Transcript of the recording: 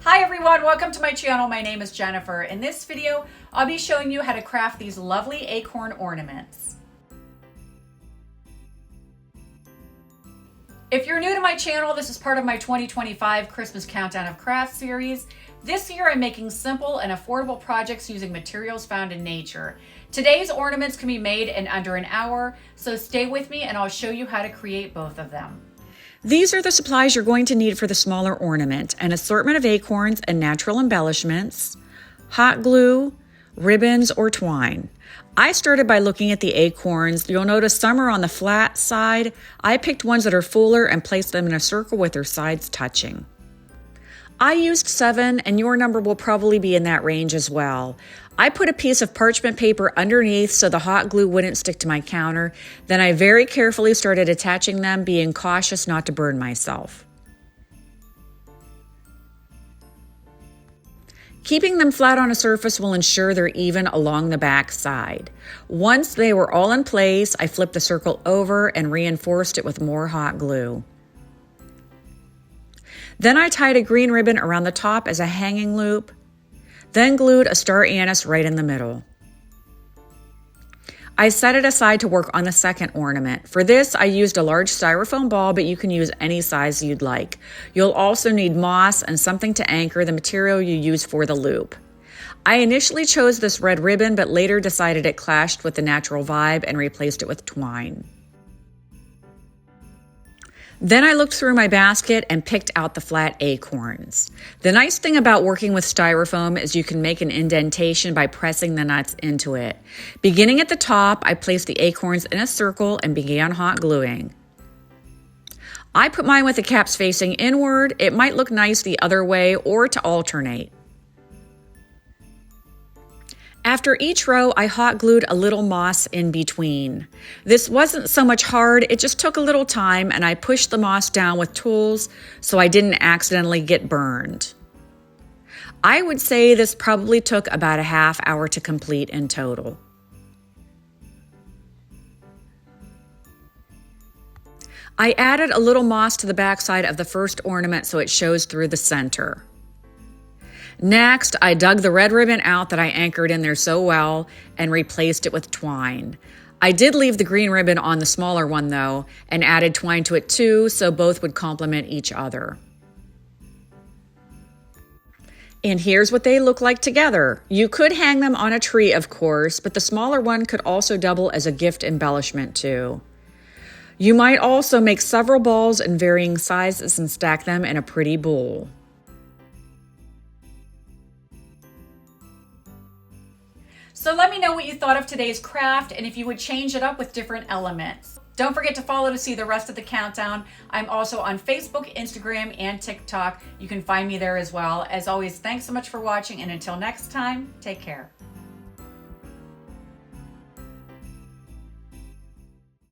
Hi everyone, welcome to my channel. My name is Jennifer. In this video, I'll be showing you how to craft these lovely acorn ornaments. If you're new to my channel, this is part of my 2025 Christmas Countdown of Crafts series. This year I'm making simple and affordable projects using materials found in nature. Today's ornaments can be made in under an hour, so stay with me and I'll show you how to create both of them. These are the supplies you're going to need for the smaller ornament: an assortment of acorns and natural embellishments, hot glue, ribbons, or twine. I started by looking at the acorns. You'll notice some are on the flat side. I picked ones that are fuller and placed them in a circle with their sides touching. I used 7, and your number will probably be in that range as well. I put a piece of parchment paper underneath so the hot glue wouldn't stick to my counter. Then I very carefully started attaching them, being cautious not to burn myself. Keeping them flat on a surface will ensure they're even along the back side. Once they were all in place, I flipped the circle over and reinforced it with more hot glue. Then I tied a green ribbon around the top as a hanging loop, then glued a star anise right in the middle. I set it aside to work on the second ornament. For this, I used a large styrofoam ball, but you can use any size you'd like. You'll also need moss and something to anchor the material you use for the loop. I initially chose this red ribbon, but later decided it clashed with the natural vibe and replaced it with twine. Then I looked through my basket and picked out the flat acorns. The nice thing about working with styrofoam is you can make an indentation by pressing the nuts into it. Beginning at the top, I placed the acorns in a circle and began hot gluing. I put mine with the caps facing inward. It might look nice the other way or to alternate. After each row, I hot glued a little moss in between. This wasn't so much hard, it just took a little time, and I pushed the moss down with tools so I didn't accidentally get burned. I would say this probably took about a half hour to complete in total. I added a little moss to the backside of the first ornament so it shows through the center. Next, I dug the red ribbon out that I anchored in there so well and replaced it with twine. I did leave the green ribbon on the smaller one though, and added twine to it too, so both would complement each other. And here's what they look like together. You could hang them on a tree, of course, but the smaller one could also double as a gift embellishment too. You might also make several balls in varying sizes and stack them in a pretty bowl. So let me know what you thought of today's craft and if you would change it up with different elements. Don't forget to follow to see the rest of the countdown. I'm also on Facebook, Instagram, and TikTok. You can find me there as well. As always, thanks so much for watching, and until next time, take care.